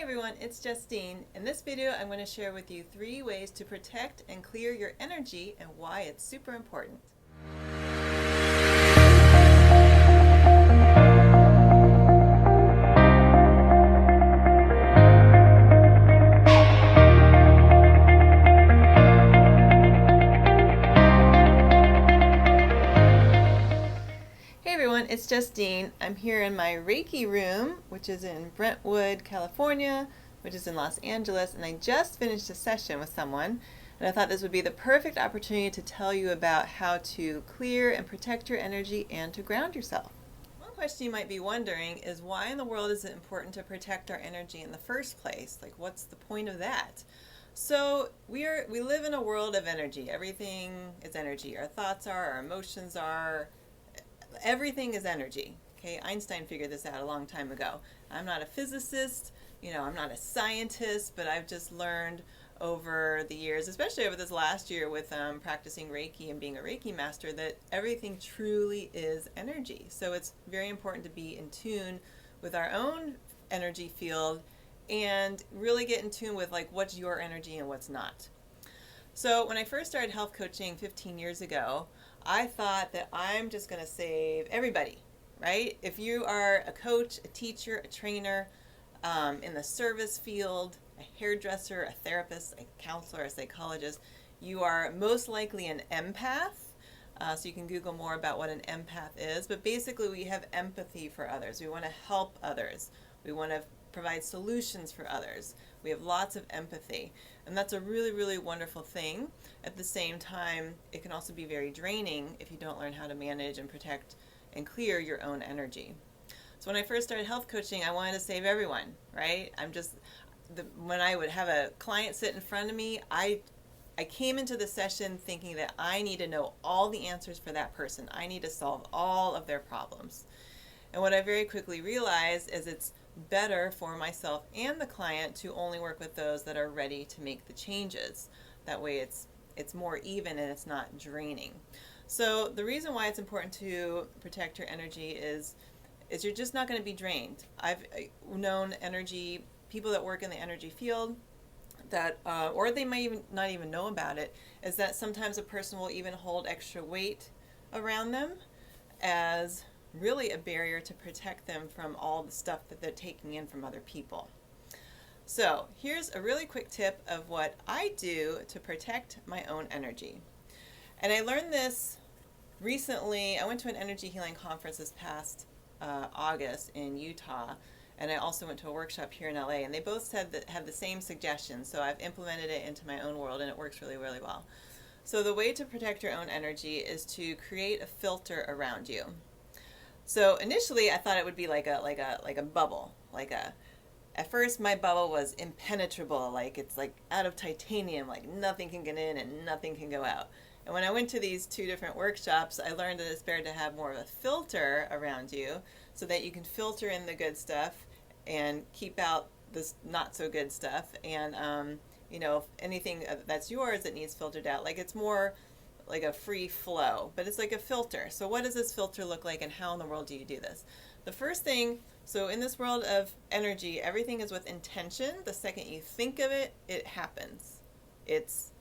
everyone, it's Justine. In this video, I'm going to share with you 3 ways to protect and clear your energy and why it's super important. Hey everyone, it's Justine. I'm here in my Reiki room, which is in Brentwood, California, which is in Los Angeles, and I just finished a session with someone, and I thought this would be the perfect opportunity to tell you about how to clear and protect your energy and to ground yourself. One question you might be wondering is why in the world is it important to protect our energy in the first place? Like, what's the point of that? So we live in a world of energy. Everything is energy. Our thoughts are, our emotions are, everything is energy. Okay, Einstein figured this out a long time ago. I'm not a physicist, I'm not a scientist, but I've just learned over the years, especially over this last year with practicing Reiki and being a Reiki Master, that everything truly is energy. So it's very important to be in tune with our own energy field and really get in tune with like what's your energy and what's not. So when I first started health coaching 15 years ago, I thought that I'm just going to save everybody, right? If you are a coach, a teacher, a trainer, in the service field, a hairdresser, a therapist, a counselor, a psychologist, you are most likely an empath. So you can Google more about what an empath is. But basically we have empathy for others. We want to help others. We want to provide solutions for others. We have lots of empathy. And that's a really, really wonderful thing. At the same time, it can also be very draining if you don't learn how to manage and protect and clear your own energy. So when I first started health coaching, I wanted to save everyone, right? When I would have a client sit in front of me, I came into the session thinking that I need to know all the answers for that person. I need to solve all of their problems. And what I very quickly realized is it's better for myself and the client to only work with those that are ready to make the changes. That way it's more even and it's not draining. So the reason why it's important to protect your energy is you're just not going to be drained. I've known people that work in the energy field that, or they might not even know about it, is that sometimes a person will even hold extra weight around them as really a barrier to protect them from all the stuff that they're taking in from other people. So here's a really quick tip of what I do to protect my own energy. And I learned this recently. I went to an energy healing conference this past August in Utah, and I also went to a workshop here in LA, and they both said that had the same suggestions. So I've implemented it into my own world, and it works really, really well. So the way to protect your own energy is to create a filter around you. So initially I thought it would be like a bubble. At first my bubble was impenetrable, like it's like out of titanium, like nothing can get in and nothing can go out. And when I went to these 2 different workshops, I learned that it's better to have more of a filter around you so that you can filter in the good stuff and keep out this not so good stuff. And if anything that's yours that needs filtered out, like it's more like a free flow, but it's like a filter. So what does this filter look like and how in the world do you do this? The first thing, so in this world of energy, everything is with intention. The second you think of it, it happens. It's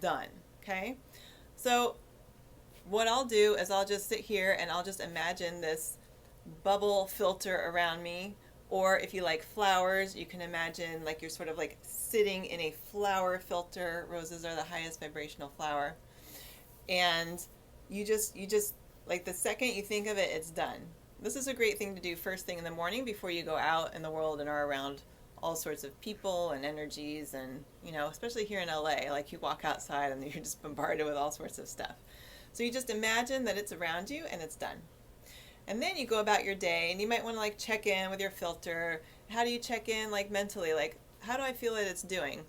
done, okay? So what I'll do is I'll just sit here and I'll just imagine this bubble filter around me. Or if you like flowers, you can imagine like you're sort of like sitting in a flower filter. Roses are the highest vibrational flower. And you just like the second you think of it, it's done. This is a great thing to do first thing in the morning before you go out in the world and are around all sorts of people and energies, and especially here in LA, like you walk outside and you're just bombarded with all sorts of stuff. So you just imagine that it's around you and it's done. And then you go about your day, and you might want to like check in with your filter. How do you check in like mentally? Like, how do I feel that it's doing?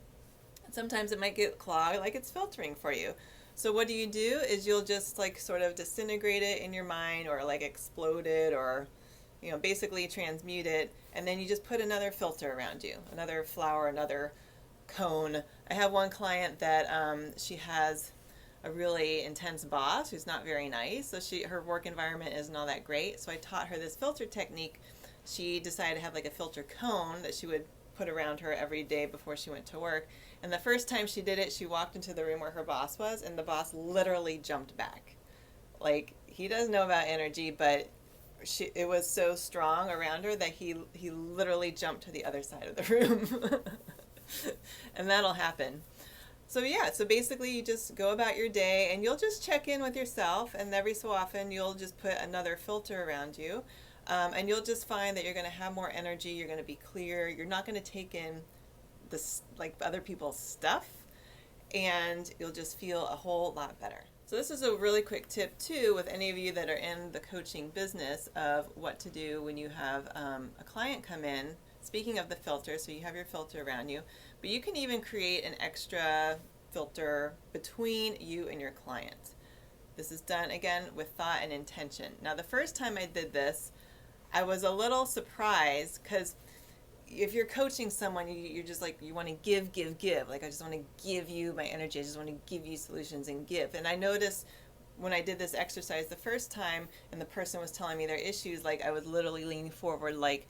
Sometimes it might get clogged, like it's filtering for you. So what do? Is you'll just like sort of disintegrate it in your mind, or like explode it, or basically transmute it, and then you just put another filter around you, another flower, another cone. I have one client that she has a really intense boss who's not very nice, so her work environment isn't all that great. So I taught her this filter technique. She decided to have like a filter cone that she would put around her every day before she went to work. And the first time she did it, she walked into the room where her boss was, and the boss literally jumped back. Like, he doesn't know about energy, but it was so strong around her that he literally jumped to the other side of the room. And that'll happen. So yeah, so basically you just go about your day and you'll just check in with yourself, and every so often you'll just put another filter around you, and you'll just find that you're going to have more energy, you're going to be clear, you're not going to take in this like other people's stuff, and you'll just feel a whole lot better. So this is a really quick tip too with any of you that are in the coaching business of what to do when you have a client come in. Speaking of the filter, so you have your filter around you, but you can even create an extra filter between you and your client. This is done again with thought and intention. Now the first time I did this, I was a little surprised because if you're coaching someone, you're just like, you want to give. Like, I just want to give you my energy. I just want to give you solutions and give. And I noticed when I did this exercise the first time and the person was telling me their issues, like I was literally leaning forward, like,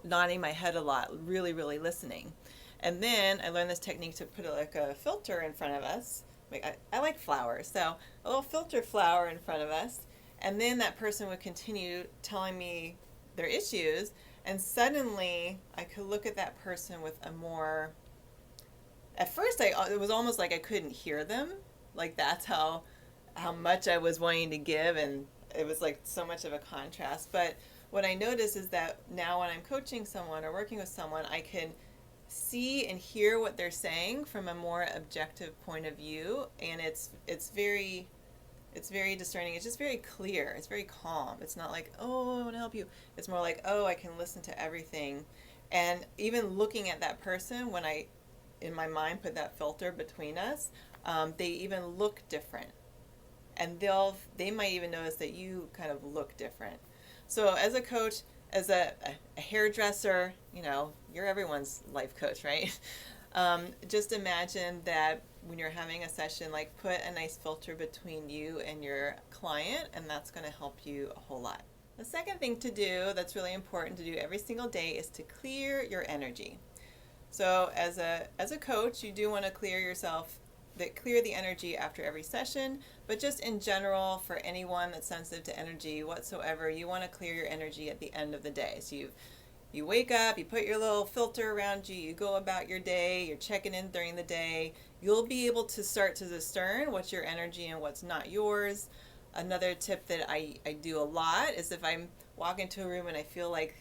nodding my head a lot, really, really listening. And then I learned this technique to put like a filter in front of us. Like I like flowers, so a little filter flower in front of us. And then that person would continue telling me their issues. And suddenly I could look at that person with a more, at first it was almost like I couldn't hear them. Like that's how much I was wanting to give, and it was like so much of a contrast. But what I notice is that now when I'm coaching someone or working with someone, I can see and hear what they're saying from a more objective point of view, and it's very discerning. It's just very clear. It's very calm. It's not like, oh, I want to help you. It's more like, oh, I can listen to everything. And even looking at that person, when I, in my mind, put that filter between us, they even look different. And they might even notice that you kind of look different. So as a coach, as a hairdresser, you're everyone's life coach, right? Just imagine that when you're having a session, like put a nice filter between you and your client, and that's going to help you a whole lot. The second thing to do that's really important to do every single day is to clear your energy. So as a coach, you do want to clear the energy after every session, but just in general, for anyone that's sensitive to energy whatsoever, you want to clear your energy at the end of the day. So you wake up, you put your little filter around you, you go about your day, you're checking in during the day. You'll be able to start to discern what's your energy and what's not yours. Another tip that I do a lot is if I'm walking into a room and I feel like,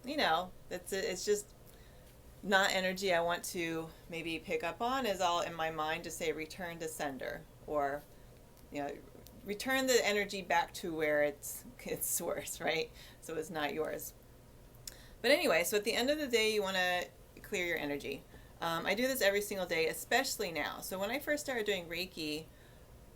it's just not energy I want to maybe pick up on, is I'll in my mind just say return to sender, or return the energy back to where it's source, right? So it's not yours. But anyway, so at the end of the day, you want to clear your energy. I do this every single day, especially now. So when I first started doing Reiki,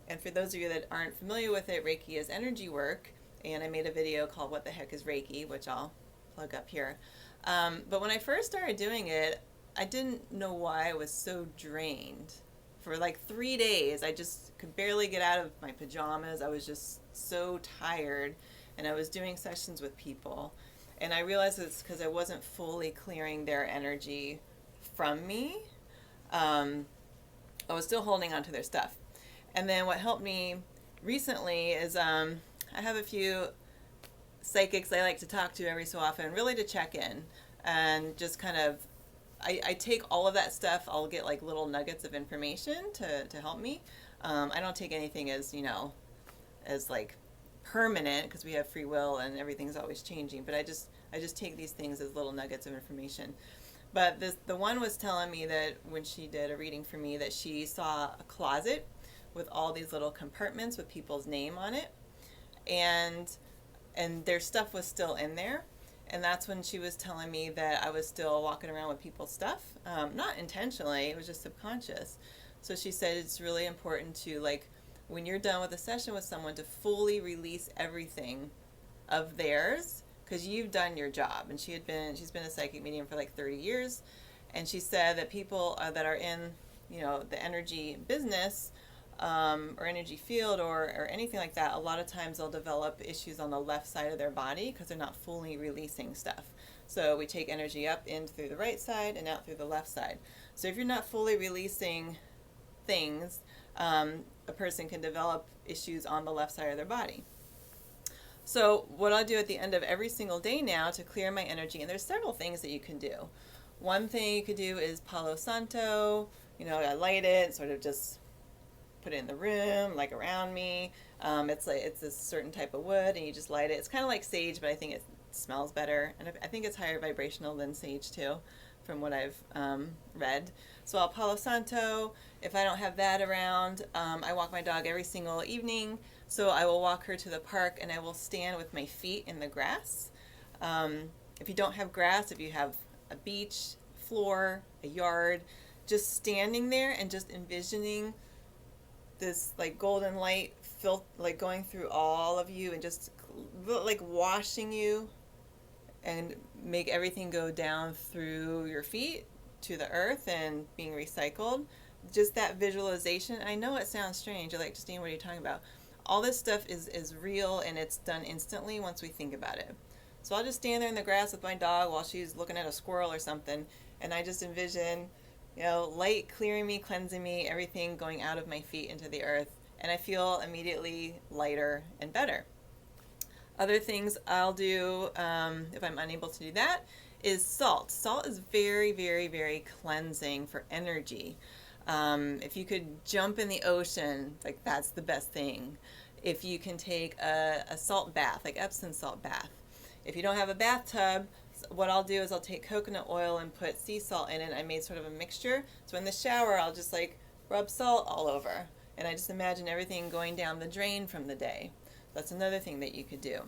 and for those of you that aren't familiar with it, Reiki is energy work, and I made a video called What the Heck is Reiki, which I'll plug up here. But when I first started doing it, I didn't know why I was so drained. For like 3 days, I just could barely get out of my pajamas. I was just so tired, and I was doing sessions with people. And I realized it's because I wasn't fully clearing their energy from me. I was still holding on to their stuff. And then what helped me recently is I have a few psychics I like to talk to every so often, really to check in and just kind of, I take all of that stuff. I'll get like little nuggets of information to help me. I don't take anything as, as like permanent, because we have free will and everything's always changing, but I just take these things as little nuggets of information. But the one was telling me that when she did a reading for me, that she saw a closet with all these little compartments with people's name on it, and their stuff was still in there. And that's when she was telling me that I was still walking around with people's stuff, not intentionally, it was just subconscious. So she said it's really important to, like, when you're done with a session with someone, to fully release everything of theirs, because you've done your job. And she's been a psychic medium for like 30 years, and she said that people that are in the energy business or energy field or anything like that, a lot of times they'll develop issues on the left side of their body because they're not fully releasing stuff. So we take energy up in through the right side and out through the left side. So if you're not fully releasing things, a person can develop issues on the left side of their body. So what I'll do at the end of every single day now to clear my energy, and there's several things that you can do. One thing you could do is Palo Santo. I light it, sort of just put it in the room, like around me. It's a certain type of wood, and you just light it. It's kind of like sage, but I think it smells better, and I think it's higher vibrational than sage too, from what I've read. So I'll Palo Santo. If I don't have that around, I walk my dog every single evening. So I will walk her to the park, and I will stand with my feet in the grass. If you don't have grass, if you have a beach, floor, a yard, just standing there and just envisioning this like golden light like going through all of you and just like washing you and make everything go down through your feet to the earth and being recycled. Just that visualization. I know it sounds strange. You're like, Justine, what are you talking about? All this stuff is real, and it's done instantly once we think about it. So I'll just stand there in the grass with my dog while she's looking at a squirrel or something, and I just envision, light clearing me, cleansing me, everything going out of my feet into the earth, and I feel immediately lighter and better. Other things I'll do, if I'm unable to do that, is salt. Salt is very, very, very cleansing for energy. If you could jump in the ocean, like that's the best thing. If you can take a salt bath, like Epsom salt bath. If you don't have a bathtub, what I'll do is I'll take coconut oil and put sea salt in it. I made sort of a mixture. So in the shower, I'll just like rub salt all over. And I just imagine everything going down the drain from the day. That's another thing that you could do.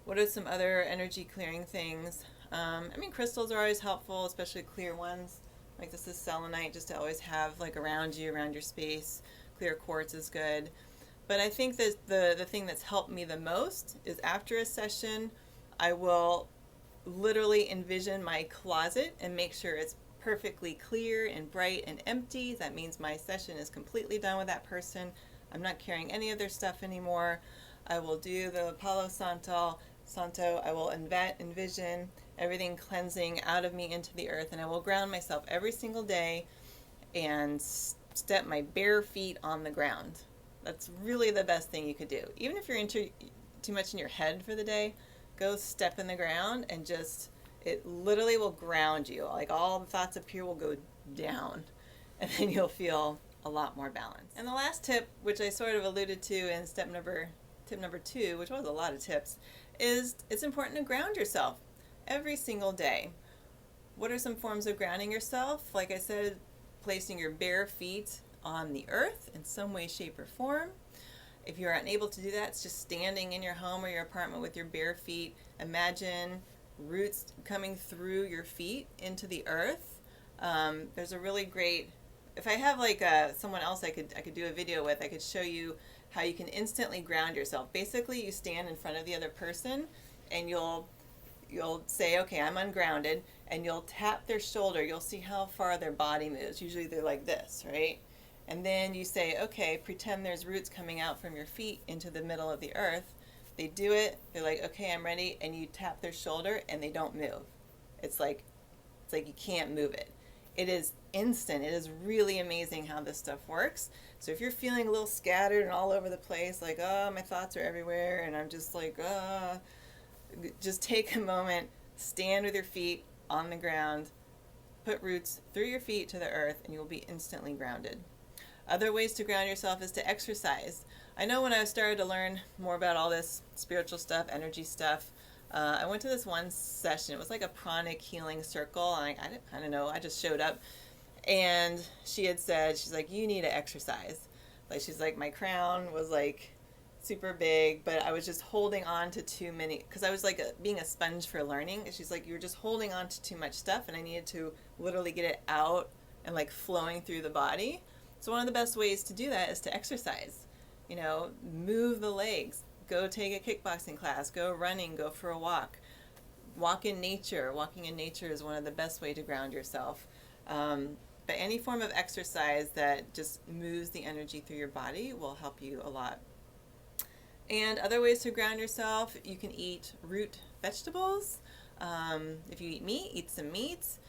What are some other energy clearing things? Crystals are always helpful, especially clear ones. Like this is selenite, just to always have like around you, around your space. Clear quartz is good. But I think that the thing that's helped me the most is after a session, I will literally envision my closet and make sure it's perfectly clear and bright and empty. That means my session is completely done with that person. I'm not carrying any of their stuff anymore. I will do the Palo Santo. I will envision everything cleansing out of me into the earth, and I will ground myself every single day and step my bare feet on the ground. That's really the best thing you could do. Even if you're too much in your head for the day, go step in the ground and just, it literally will ground you. Like all the thoughts up here will go down, and then you'll feel a lot more balanced. And the last tip, which I sort of alluded to in tip number 2, which was a lot of tips, is it's important to ground yourself every single day. What are some forms of grounding yourself? Like I said, placing your bare feet on the earth in some way, shape, or form. If you're unable to do that, it's just standing in your home or your apartment with your bare feet. Imagine roots coming through your feet into the earth. There's a really great, if I have like someone else I could do a video with, I could show you how you can instantly ground yourself. Basically, you stand in front of the other person and you'll say, okay, I'm ungrounded, and you'll tap their shoulder. You'll see how far their body moves. Usually they're like this, right? And then you say, okay, pretend there's roots coming out from your feet into the middle of the earth. They do it. They're like, okay, I'm ready. And you tap their shoulder and they don't move. It's like you can't move it. It is instant. It is really amazing how this stuff works. So if you're feeling a little scattered and all over the place, like, oh, my thoughts are everywhere, and I'm just like, just take a moment, stand with your feet on the ground, put roots through your feet to the earth, and you will be instantly grounded. Other ways to ground yourself is to exercise. I know when I started to learn more about all this spiritual stuff, energy stuff, I went to this one session. It was like a pranic healing circle. I don't know, I just showed up. And she had said, she's like, you need to exercise. Like, she's like, my crown was like super big, but I was just holding on to too many, because I was like being a sponge for learning. And she's like, you're just holding on to too much stuff, and I needed to literally get it out and like flowing through the body. So one of the best ways to do that is to exercise. Move the legs, go take a kickboxing class, go running, go for a walk, walk in nature. Walking in nature is one of the best ways to ground yourself. But any form of exercise that just moves the energy through your body will help you a lot. And other ways to ground yourself, you can eat root vegetables. If you eat meat, eat some meats,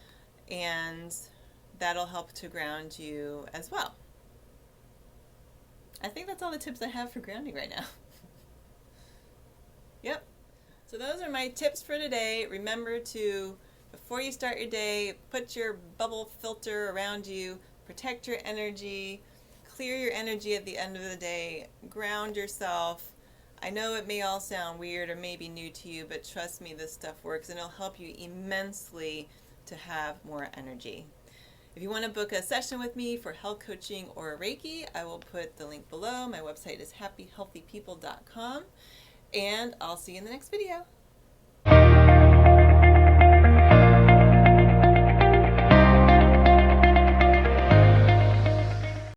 and that'll help to ground you as well. I think that's all the tips I have for grounding right now. Yep. So those are my tips for today. Remember to, before you start your day, put your bubble filter around you, protect your energy, clear your energy at the end of the day, ground yourself. I know it may all sound weird or maybe new to you, but trust me, this stuff works and it'll help you immensely to have more energy. If you want to book a session with me for health coaching or Reiki, I will put the link below. My website is happyhealthypeople.com, and I'll see you in the next video.